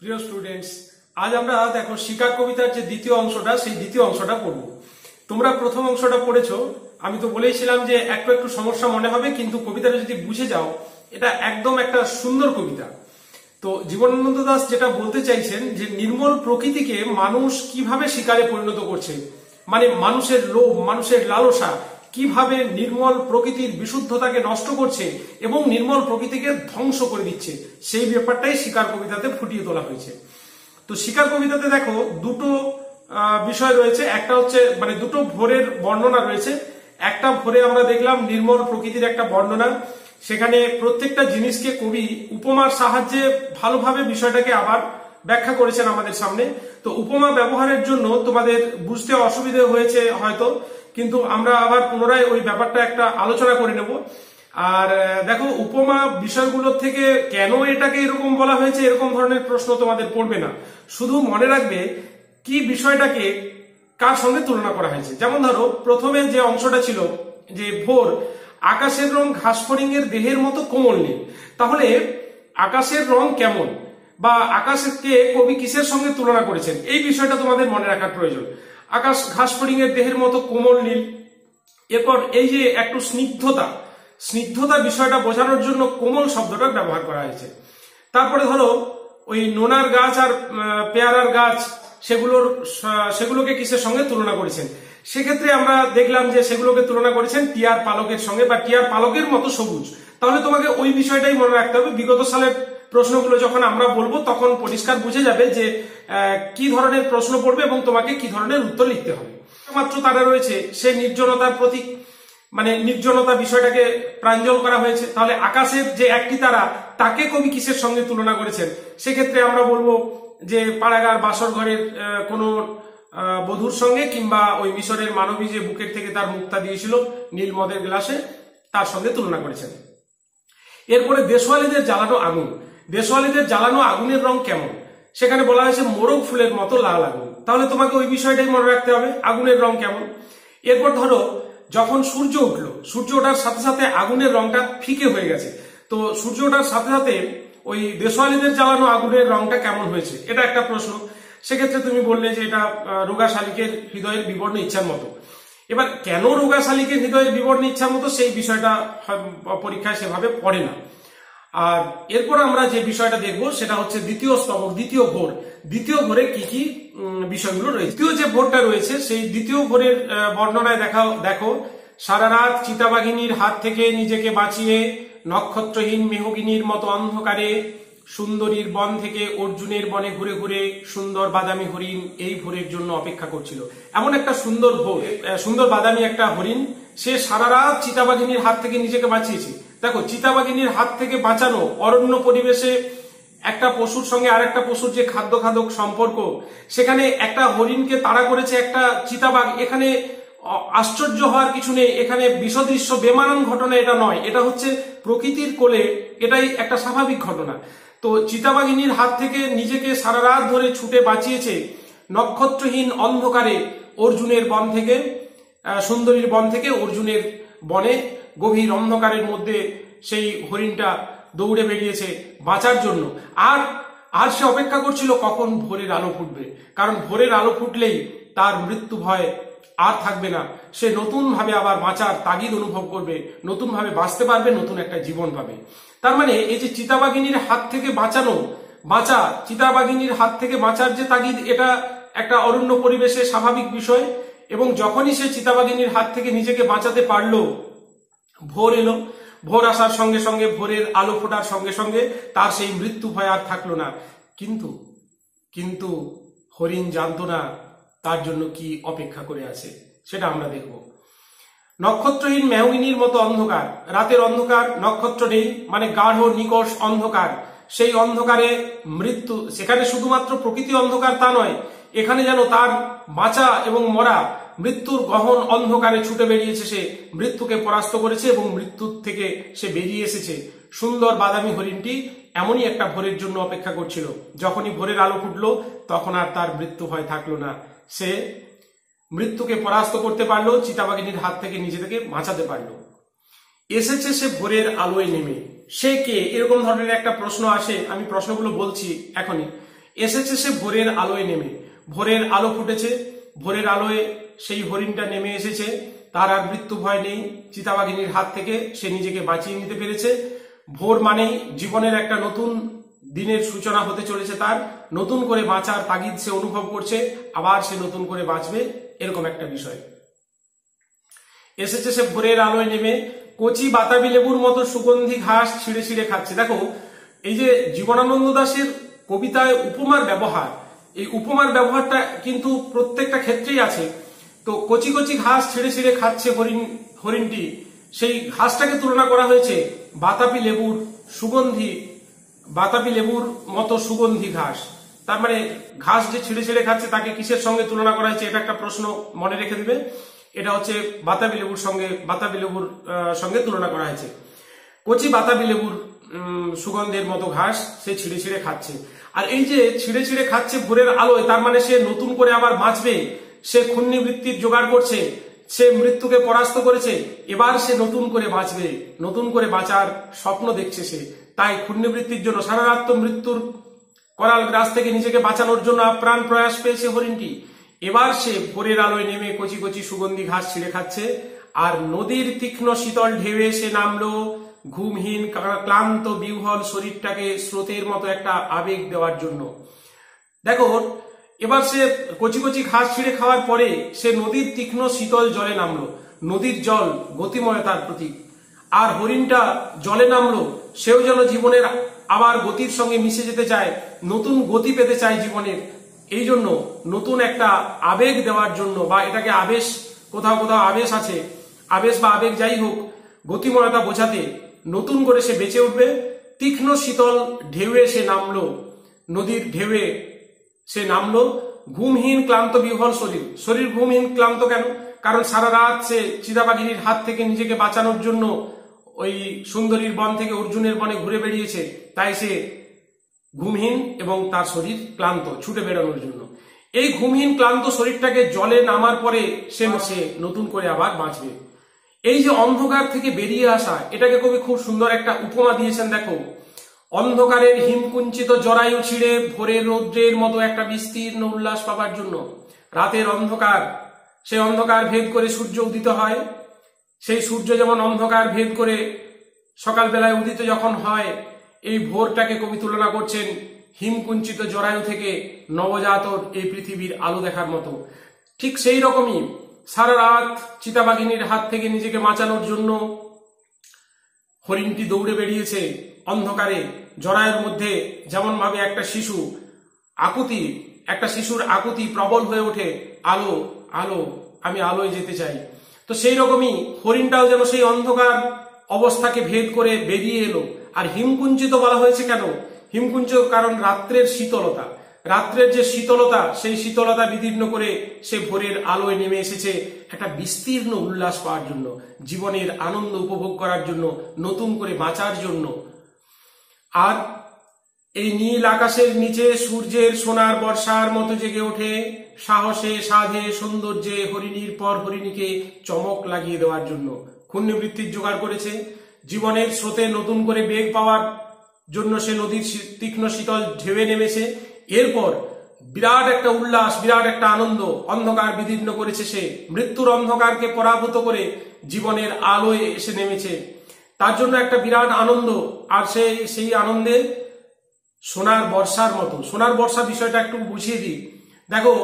প্রিয় স্টুডেন্টস, আজ আমরা দেখো শিকার কবিতার যে দ্বিতীয় অংশটা সেই দ্বিতীয় অংশটা পড়ব। তোমরা প্রথম অংশটা পড়েছো, আমি তো বলেইছিলাম যে একটু একটু সমস্যা মনে হবে, কিন্তু কবিতাটা যদি বুঝে যাও এটা একদম একটা সুন্দর কবিতা। তো জীবনানন্দ দাশ যেটা বলতে চাইছেন যে নির্মল প্রকৃতিকে মানুষ কিভাবে শিকারে পরিণত করছে, মানে মানুষের লোভ, মানুষের লালসা কিভাবে নির্মল প্রকৃতির বিশুদ্ধতাকে নষ্ট করছে এবং নির্মল প্রকৃতিকে ধ্বংস করে দিচ্ছে, সেই ব্যাপারটাই শিকার কবিতাতে ফুটিয়ে তোলা হয়েছে। তো শিকার কবিতাতে দেখো দুটো বিষয় রয়েছে, একটা হচ্ছে মানে দুটো ভোরের বর্ণনা রয়েছে। একটা ভোরে আমরা দেখলাম নির্মল প্রকৃতির একটা বর্ণনা, সেখানে প্রত্যেকটা জিনিসকে কবি উপমার সাহায্যে ভালোভাবে বিষয়টাকে আবার ব্যাখ্যা করেছেন আমাদের সামনে। তো উপমা ব্যবহারের জন্য তোমাদের বুঝতে অসুবিধা হয়েছে হয়তো, কিন্তু আমরা আবার পুনরায় ওই ব্যাপারটা একটা আলোচনা করে নেব। আর দেখো, উপমা বিষয়গুলোর থেকে কেন এটাকে এরকম বলা হয়েছে এরকম ধরনের প্রশ্ন তোমাদের পড়বে না, শুধু মনে রাখবে কি বিষয়টাকে কার সঙ্গে তুলনা করা হয়েছে। যেমন ধরো প্রথমে যে অংশটা ছিল যে ভোর, আকাশের রং ঘাস ফড়িংয়ের দেহের মতো কোমল নীল। তাহলে আকাশের রং কেমন বা আকাশকে কবি কিসের সঙ্গে তুলনা করেছেন এই বিষয়টা তোমাদের মনে রাখার প্রয়োজন। আকাশ ঘাস ফড়িংয়ের দেহের মতো কোমল নীল। এরপর এই যে একটু স্নিগ্ধতা বিষয়টা বোঝানোর জন্য কোমল শব্দটা ব্যবহার করা হয়েছে। তারপরে ধরো ওই নোনার গাছ আর পেয়ারার গাছ সেগুলোকে কিসের সঙ্গে তুলনা করেছেন, সেক্ষেত্রে আমরা দেখলাম যে সেগুলোকে তুলনা করেছেন টিয়ার পালকের সঙ্গে বা টিয়ার পালকের মতো সবুজ। তাহলে তোমাকে ওই বিষয়টাই মনে রাখতে হবে। বিগত সালের প্রশ্নগুলো যখন আমরা বলবো তখন পরিষ্কার বুঝে যাবে যে কি ধরনের প্রশ্ন পড়বে এবং তোমাকে কি ধরনের উত্তর লিখতে হবে। মাত্র তারা রয়েছে সে নির্জনতার প্রতীক, মানে নির্জনতা বিষয়টাকে প্রাঞ্জল করা হয়েছে। তাহলে আকাশের যে একটি তারা তাকে কবি কিসের সঙ্গে তুলনা করেছেন, সেক্ষেত্রে আমরা বলবো যে পাড়াগার বাসর ঘরের কোনো বধূর সঙ্গে, কিংবা ওই মিশরের মানবী যে বুকের থেকে তার মুক্তা দিয়েছিল নীল মদের গ্লাসে তার সঙ্গে তুলনা করেছেন। এরপরে দেশওয়ালীদের জ্বালানো আগুনের রং কেমন, সেখানে বলা হয়েছে মোরগ ফুলের মতো লাল আগুন। তাহলে তোমাকে ওই বিষয়টাই মনে রাখতে হবে, আগুনের রং কেমন। এরপর ধরো যখন সূর্য উঠলো, সূর্য ওঠার সাথে সাথে আগুনের রংটা ফিকে হয়ে গেছে। তো সূর্য ওঠার সাথে সাথে ওই দেশওয়ালীদের জ্বালানো আগুনের রংটা কেমন হয়েছে, এটা একটা প্রশ্ন। সেক্ষেত্রে তুমি বললে যে এটা রোগা শালিকের হৃদয়ের বিবর্ণ ইচ্ছার মতো। এবার কেন রোগা শালিকের হৃদয়ের বিবর্ণ ইচ্ছার মতো, সেই বিষয়টা পরীক্ষায় সেভাবে পড়ে না। আর এরপর আমরা যে বিষয়টা দেখবো সেটা হচ্ছে দ্বিতীয় স্তবক, দ্বিতীয় ভোরে কি কি বিষয়গুলো রয়েছে। দ্বিতীয় যে ভোরটা রয়েছে সেই দ্বিতীয় ভোরের বর্ণনায় দেখো সারা রাত চিতাবাঘিনীর হাত থেকে নিজেকে বাঁচিয়ে নক্ষত্রহীন মেহগিনীর মতো অন্ধকারে সুন্দরীর বন থেকে অর্জুনের বনে ঘুরে ঘুরে সুন্দর বাদামি হরিণ এই ভোরের জন্য অপেক্ষা করছিল। এমন একটা সুন্দর বাদামি একটা হরিণ, সে সারা রাত চিতাবাঘিনীর হাত থেকে নিজেকে বাঁচিয়েছে। দেখো, চিতাবাঘিনীর হাত থেকে বাঁচানো, অরণ্য পরিবেশে একটা পশুর সঙ্গে আর একটা পশুর যে খাদ্যখাদক সম্পর্ক, সেখানে একটা হরিণকে তাড়া করেছে একটা চিতাবাঘ। এখানে আশ্চর্য হওয়ার কিছু নেই, এখানে বিষদৃশ্য বেমানান ঘটনা এটা নয়, এটা হচ্ছে প্রকৃতির কোলে, এটাই একটা স্বাভাবিক ঘটনা। তো চিতাবাঘিনীর হাত থেকে নিজেকে সারা রাত ধরে ছুটে বাঁচিয়েছে নক্ষত্রহীন অন্ধকারে অর্জুনের বন থেকে, সুন্দরীর বন থেকে অর্জুনের বনে গভীর অন্ধকারের মধ্যে সেই হরিণটা দৌড়ে বেরিয়েছে বাঁচার জন্য। আর সে অপেক্ষা করছিল কখন ভোরের আলো ফুটবে, কারণ ভোরের আলো ফুটলেই তার মৃত্যু ভয় আর থাকবে না। সে নতুন ভাবে আবার বাঁচার তাগিদ অনুভব করবে, নতুন ভাবে বাঁচতে পারবে, নতুন একটা জীবন পাবে। তার মানে এই যে চিতাবাঘিনীর হাত থেকে চিতাবাঘিনীর হাত থেকে বাঁচার যে তাগিদ, এটা একটা অরণ্য পরিবেশে স্বাভাবিক বিষয়। এবং যখনই সে চিতাবাঘিনীর হাত থেকে নিজেকে বাঁচাতে পারলো, ভোর এলো। ভোর আসার সঙ্গে সঙ্গে, ভোরের আলো ফোটার সঙ্গে সঙ্গে তার সেই মৃত্যু ভয় আর থাকলো না। কিন্তু হরিণ জানতো না তার জন্য কি অপেক্ষা করে আছে, সেটা আমরা দেখব। নক্ষত্রহীন মেহগিনীর মতো অন্ধকার, রাতের অন্ধকার, নক্ষত্র নেই, মানে গাঢ় নিকষ অন্ধকার। সেই অন্ধকারে মৃত্যু, সেখানে শুধুমাত্র প্রকৃতি অন্ধকার তা নয়, এখানে যেন তার বাঁচা এবং মরা, মৃত্যুর গহন অন্ধকারে ছুটে বেরিয়েছে। সে মৃত্যুকে পরাস্ত করেছে এবং মৃত্যুর থেকে সে বেরিয়ে এসেছে। সুন্দর বাদামি হরিণটি এমনই একটা ভোরের জন্য অপেক্ষা করছিল। যখনই ভোরের আলো ফুটলো তখন আর তার মৃত্যু ভয় থাকলো না, সে মৃত্যুকে পরাস্ত করতে পারলো, চিতাবাঘিনীর হাত থেকে নিজেকে বাঁচাতে পারলো। এসেছে সে ভোরের আলোয় নেমে, সে কে, এরকম ধরনের একটা প্রশ্ন আসে। আমি প্রশ্নগুলো বলছি এখনই। এসেছে সে ভোরের আলোয় নেমে। ভোরের আলো ফুটেছে, ভোরের আলোয় সেই হরিণটা নেমে এসেছে। তার আর মৃত্যু ভয় নেই, চিতাবাঘিনীর হাত থেকে সে নিজেকে বাঁচিয়ে নিতে পেরেছে। ভোর মানেই জীবনের একটা নতুন দিনের সূচনা হতে চলেছে, তার নতুন করে বাঁচার তাগিদ সে অনুভব করছে, আবার সে নতুন করে বাঁচবে, এরকম একটা বিষয়। এসেছে সে ভোরের আলোয় নেমে, কচি বাতাবি লেবুর মতো সুগন্ধি ঘাস ছিঁড়ে ছিঁড়ে খাচ্ছে। দেখো, এই যে জীবনানন্দ দাশের কবিতায় উপমার ব্যবহার, এই উপমার ব্যবহারটা কিন্তু প্রত্যেকটা ক্ষেত্রেই আছে। তো কচি কচি ঘাস ছিঁড়ে ছিঁড়ে খাচ্ছে হরিণটি, সেই ঘাসটাকে তুলনা করা হয়েছে বাতাবি লেবুর মতো সুগন্ধি ঘাস। তার মানে ঘাস যে ছিঁড়ে ছিঁড়ে খাচ্ছে তাকে কিসের সঙ্গে তুলনা করা হয়েছে, এটা একটা প্রশ্ন মনে রেখে দিবে। এটা হচ্ছে বাতাবি লেবুর সঙ্গে তুলনা করা হয়েছে। কচি বাতাবি লেবুর সুগন্ধের মতো ঘাস সে ছিঁড়ে ছিঁড়ে খাচ্ছে। আর এই যে ছিঁড়ে ছিঁড়ে খাচ্ছে ভোরের আলোয়, তার মানে সে নতুন করে আবার বাঁচবে, সে ক্ষুণ্ণিবৃত্তির জোগাড় করছে, সে মৃত্যুকে পরাস্ত করেছে, এবার সে নতুন করে বাঁচবে, নতুন করে বাঁচার স্বপ্ন দেখছে সে। তাই ক্ষুণ্ণিবৃত্তির জন্য সারা রাত তো মৃত্যুর করাল গ্রাস থেকে নিজেকে বাঁচানোর জন্য আপ্রাণ প্রয়াস পেয়েছে হরিণটি। এবার সে ভোরের আলোয় নেমে কচি কচি সুগন্ধি ঘাস ছিঁড়ে খাচ্ছে। আর নদীর তীক্ষ্ণ শীতল ঢেউয়ে সে নামলো, ঘুমহীন ক্লান্ত বিহ্বল শরীরটাকে স্রোতের মতো একটা আবেগ দেওয়ার জন্য। দেখো, এবার সে কচি কচি ঘাস ছিঁড়ে খাওয়ার পরে সে নদীর তীক্ষ্ণ শীতল জলে নামলো। নদীর জল গতিময়তার প্রতীক। আর হরিণটা জলে নামলো, সেও যেন জীবনের আবার গতির সঙ্গে মিশে যেতে চায়, নতুন গতি পেতে চায় জীবনের। এই জন্য নতুন একটা আবেগ দেওয়ার জন্য, বা এটাকে আবেশ, কোথাও কোথাও আবেশ আছে, আবেশ বা আবেগ যাই হোক, গতিময়তা বোঝাতে নতুন করে সে বেঁচে উঠবে। তীক্ষ্ণ শীতল ঢেউয়ে সে নামলো, নদীর ঢেউয়ে সে নামলো। ঘুমহীন ক্লান্ত বিহ্বল শরীর ঘুমহীন ক্লান্ত কেন? কারণ সারা রাত সে চিতাবাঘিনীর হাত থেকে নিজেকে বাঁচানোর জন্য ওই সুন্দরীর বন থেকে অর্জুনের বনে ঘুরে বেরিয়েছে, তাই সে ঘুমহীন এবং তার শরীর ক্লান্ত ছুটে বেড়ানোর জন্য। এই ঘুমহীন ক্লান্ত শরীরটাকে জলে নামার পরে সে নতুন করে আবার বাঁচবে। এই যে অন্ধকার থেকে বেরিয়ে আসা, এটাকে কবি খুব সুন্দর একটা উপমা দিয়েছেন। দেখো, অন্ধকারের হিমকুঞ্চিত জরায়ু ছিঁড়ে ভোরের রৌদ্রের মতো একটা বিস্তীর্ণ উল্লাস পাবার জন্য। রাতের অন্ধকার, সেই অন্ধকার ভেদ করে সূর্য উদিত হয়। সেই সূর্য যেমন অন্ধকার ভেদ করে সকালবেলায় উদিত যখন হয়, এই ভোরটাকে কবি তুলনা করছেন হিমকুঞ্চিত জরায়ু থেকে নবজাতর এই পৃথিবীর আলো দেখার মতো। ঠিক সেই রকমই সারা রাত চিতাবাঘিনীর হাত থেকে নিজেকে বাঁচানোর জন্য হরিণটি দৌড়ে বেরিয়েছে অন্ধকারে। জরায়ুর মধ্যে যেমন ভাবে একটা শিশুর আকুতি প্রবল হয়ে ওঠে, আলো আলো, আমি আলোয় যেতে চাই। তো সেই রকমই হরিণটাও যেন সেই অন্ধকার অবস্থাকে ভেদ করে বেরিয়ে এলো। আর হিমকুঞ্চিত বলা হয়েছে কেন? হিমকুঞ্চিত কারণ রাত্রের শীতলতা, রাত্রের যে শীতলতা, সেই শীতলতা বিদীর্ণ করে সে ভোরের আলোয় নেমে এসেছে একটা বিস্তীর্ণ উল্লাস পাওয়ার জন্য, জীবনের আনন্দ উপভোগ করার জন্য, নতুন করে বাঁচার জন্য। আর এই নীল আকাশের নিচে সূর্যের সোনার বর্ষার মতো জেগে ওঠে, সাহসে সাধে সৌন্দর্যে হরিণীর পর হরিণীকে চমক লাগিয়ে দেওয়ার জন্য। ক্ষুণ্ণবৃত্তির জোগাড় করেছে, জীবনের স্রোতে নতুন করে বেগ পাওয়ার জন্য সে নদীর তীক্ষ্ণ শীতল ঢেউয়ে নেমেছে। এরপর বিরাট একটা উল্লাস, বিরাট একটা আনন্দ, অন্ধকার বিদীর্ণ করেছে সে, মৃত্যুর অন্ধকারকে পরাভূত করে জীবনের আলোয় এসে নেমেছে। তার জন্য একটা বিরাট আনন্দ। আর সেই আনন্দে সোনার বর্ষার মতো, সোনার বর্ষা বিষয়টা একটু বুঝিয়ে দিই। দেখো,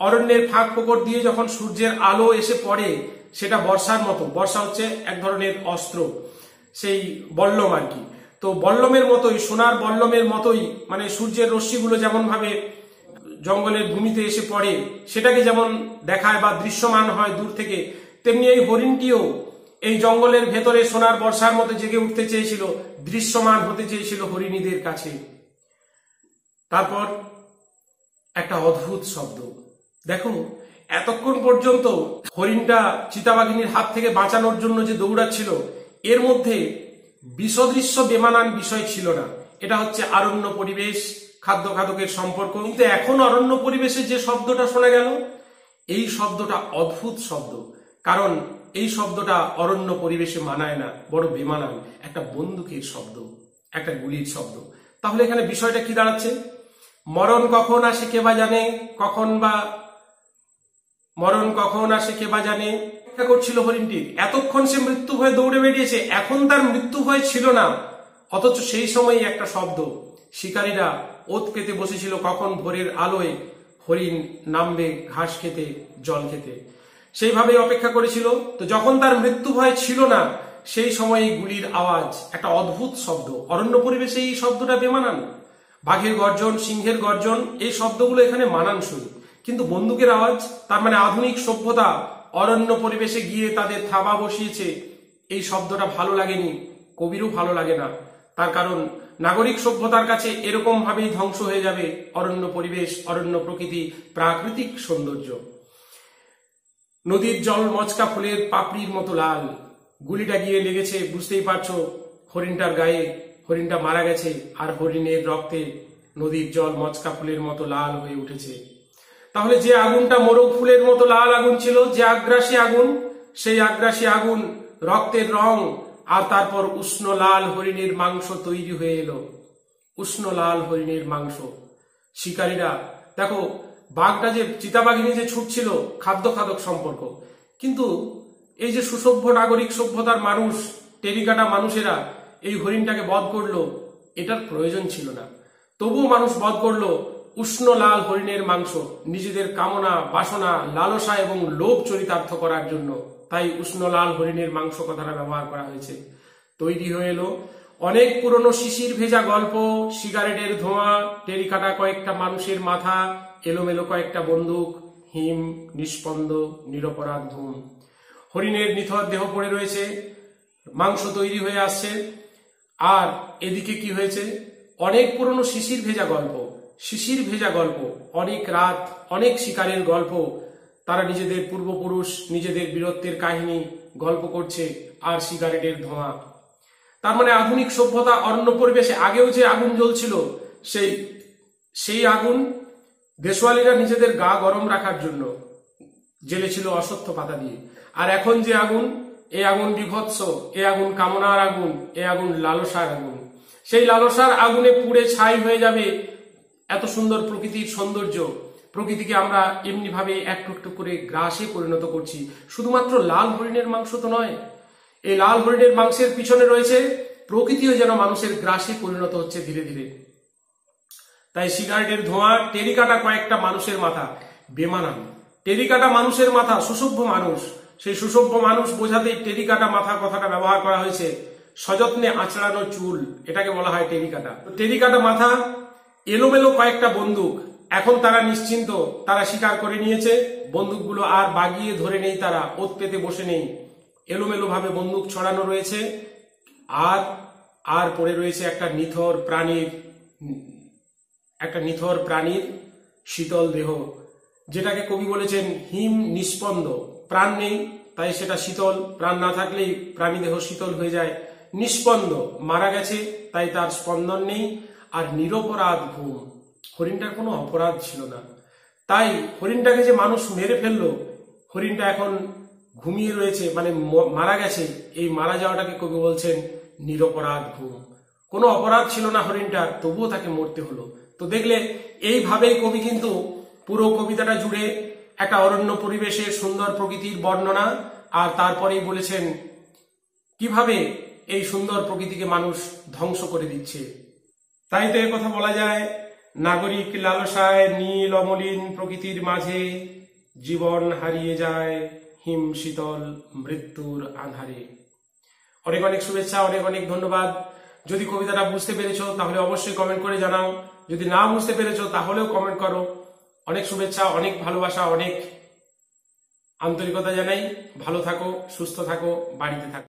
অরণ্যের ফাঁক ফোকর দিয়ে যখন সূর্যের আলো এসে পড়ে, সেটা বর্ষার মতো। বর্ষা হচ্ছে এক ধরনের অস্ত্র, সেই বল্লম আর কি। তো বল্লমের মতোই, সোনার বল্লমের মতোই, মানে সূর্যের রশ্মিগুলো যেমন ভাবে জঙ্গলের ভূমিতে এসে পড়ে, সেটাকে যেমন দেখায় বা দৃশ্যমান হয় দূর থেকে, তেমনি এই হরিণটিও এই জঙ্গলের ভেতরে সোনার বর্ষার মতো জেগে উঠতে চেয়েছিল, দৃশ্যমান হতে চেয়েছিল হরিণীদের কাছে। তারপর একটা অদ্ভুত শব্দ। দেখো, এতক্ষণ পর্যন্ত হরিণটা চিতাবাঘিনীর হাত থেকে বাঁচানোর জন্য যে দৌড়াচ্ছিল, এর মধ্যে বিষদৃশ্য বেমানান বিষয় ছিল না। এটা হচ্ছে অরণ্য পরিবেশ, খাদ্য খাদকের সম্পর্ক। কিন্তু এখন অরণ্য পরিবেশে যে শব্দটা শোনা গেল, এই শব্দটা অদ্ভুত শব্দ। কারণ এই শব্দটা অরণ্য পরিবেশে মানায় না, বড় বেমানান, একটা বন্দুকের শব্দ, একটা গুলির শব্দ। তাহলে এখানে বিষয়টা কি দাঁড়াচ্ছে? মরণ কখন আসে কে বা জানে, মরণ কখন আসে কে বা জানে অপেক্ষা করছিল হরিণটির। এতক্ষণ সে মৃত্যু ভয়ে দৌড়ে বেরিয়েছে, এখন তার মৃত্যু ভয় ছিল না। অথচ সেই সময়ই একটা শব্দ, শিকারীরা ওত পেতে বসেছিল কখন ভোরের আলোয় হরিণ নামবে ঘাস খেতে, জল খেতে। সেইভাবেই অপেক্ষা করেছিল। তো যখন তার মৃত্যু ভয় ছিল না, সেই সময় গুলির আওয়াজ, একটা অদ্ভুত শব্দ। অরণ্য পরিবেশে এই শব্দটা বেমানান। বাঘের গর্জন, সিংহের গর্জন, এই শব্দগুলো এখানে মানানসই, কিন্তু বন্দুকের আওয়াজ, তার মানে আধুনিক সভ্যতা অরণ্য পরিবেশে গিয়ে তাদের থাবা বসিয়েছে। এই শব্দটা ভালো লাগেনি, কবিরও ভালো লাগে না। তার কারণ নাগরিক সভ্যতার কাছে এরকম ভাবেই ধ্বংস হয়ে যাবে অরণ্য পরিবেশ, অরণ্য প্রকৃতি, প্রাকৃতিক সৌন্দর্য। নদীর জল মচকা ফুলের পাপড়ির মতো লাল। গুলিটা গিয়ে লেগেছে, বুঝতেই পারছো, হরিণটার গায়ে। হরিণটা মারা গেছে, আর হরিণের রক্তে নদীর জল মচকা ফুলের মতো লাল হয়ে উঠেছে। তাহলে যে আগুনটা মোরগ ফুলের মতো লাল আগুন ছিল, যে আগ্রাসী আগুন, সেই আগ্রাসী আগুন, রক্তের রং, আর তারপর উষ্ণ লাল হরিণের মাংস তৈরি হয়ে এলো। উষ্ণ লাল হরিণের মাংস। শিকারীরা দেখো, বাঘটা যে চিতাবাঘিনী যে ছুটছিল, খাদ্য খাদক সম্পর্ক, কিন্তু এই যে সুসভ্য নাগরিক সভ্যতার মানুষ, টেরিকাটা মানুষেরা এই হরিণটাকে বধ করলো, এটার প্রয়োজন ছিল না। তবুও মানুষ বধ করলো উষ্ণ লাল হরিণের মাংস, নিজেদের কামনা, বাসনা, লালসা এবং লোভ চরিতার্থ করার জন্য। তাই উষ্ণ লাল হরিণের মাংস কথাটা ব্যবহার করা হয়েছে। তৈরি হয়ে এলো অনেক পুরনো শিশির ভেজা গল্প, সিগারেটের ধোঁয়া, টেরিকাটা কয়েকটা মানুষের মাথা, এলোমেলো কয়েকটা বন্দুক, হিম, নিষ্পন্দ, নিরপরাধ ঘুম। হরিণের নিথর দেহ পড়ে রয়েছে, মাংস তৈরি হয়ে আসছে। আর এদিকে কি হয়েছে, অনেক পুরনো শিশির ভেজা গল্প, শিশির ভেজা গল্প, অনেক রাত, অনেক শিকারের গল্প। তারা নিজেদের পূর্বপুরুষ, নিজেদের বীরত্বের কাহিনী গল্প করছে, আর সিগারেটের ধোঁয়া। তার মানে আধুনিক সভ্যতা অরণ্য পরিবেশে আগেও যে আগুন জ্বলছিল, সেই আগুন দেশওয়ালিরা নিজেদের গা গরম রাখার জন্য জ্বেলেছিল অশ্বত্থ পাতা দিয়ে। আর এখন যে আগুন, এই আগুন বিভৎস, এ আগুন কামনার আগুন, এ আগুন লালসার আগুন। সেই লালসার আগুনে পুড়ে ছাই হয়ে যাবে এত সুন্দর প্রকৃতির সৌন্দর্য। প্রকৃতিকে আমরা এমনি ভাবে একটু একটু করে গ্রাসে পরিণত করছি। শুধুমাত্র লাল হরিণের মাংস তো নয়, এই লাল হরিণের মাংসের পিছনে রয়েছে প্রকৃতিও যেন মানুষের গ্রাসে পরিণত হচ্ছে ধীরে ধীরে। তাই সিগারেটের ধোঁয়া, টেরিকাটা কয়েকটা মানুষের মাথা, বেমানান। টেরিকাটা মানুষের মাথা, সুসভ্য মানুষ, সেই সুসভ্য মানুষ বোঝাতেই টেরিকাটা মাথা কথাটা ব্যবহার করা হয়েছে। সযত্নে আঁচড়ানো চুল, এটাকে বলা হয় টেরিকাটা। টেরিকাটা মাথা, এলোমেলো কয়েকটা বন্দুক। এখন তারা নিশ্চিন্ত, তারা স্বীকার করে নিয়েছে, বন্দুকগুলো আর বাগিয়ে ধরে নেই, তারা ওত পেতে বসে নেই। এলোমেলো ভাবে বন্দুক ছড়ানো রয়েছে, আর পড়ে রয়েছে একটা নিথর প্রাণীর শীতল দেহ, যেটাকে কবি বলেছেন হিম নিষ্পন্দ। প্রাণ নেই, তাই সেটা শীতল। প্রাণ না থাকলেই প্রাণী দেহ শীতল হয়ে যায়। নিষ্পন্দ, মারা গেছে, তাই তার স্পন্দন নেই। আর নিরপরাধ ঘুম, হরিণটার কোনো অপরাধ ছিল না। তাই হরিণটাকে যে মানুষ মেরে ফেললো, হরিণটা এখন ঘুমিয়ে রয়েছে, মানে মারা গেছে। এই মারা যাওয়াটাকে কবি বলছেন নিরপরাধ ঘুম। কোনো অপরাধ ছিল না হরিণটার, তবুও তাকে মরতে হলো। তো দেখলে, এইভাবেই কবি কিন্তু পুরো কবিতাটা জুড়ে একটা অরণ্য পরিবেশের সুন্দর প্রকৃতির বর্ণনা, আর তারপরেই বলেছেন কিভাবে এই সুন্দর প্রকৃতিকে মানুষ ধ্বংস করে দিচ্ছে। তাই তো কথা বলা যায়, নাগরিক লালসায় নীল অমলিন প্রকৃতির মাঝে জীবন হারিয়ে যায় হিম শীতল মৃত্যুর আধারে। অনেক অনেক শুভেচ্ছা, অনেক অনেক ধন্যবাদ। যদি কবিতাটা বুঝতে পেরেছো তাহলে অবশ্যই কমেন্ট করে জানাও, যদি না বুঝতে পেরেছো তাহলেও কমেন্ট করো। অনেক শুভেচ্ছা, অনেক ভালোবাসা, অনেক আন্তরিকতা জানাই। ভালো থাকো, সুস্থ থাকো, বাড়িতে থাকো।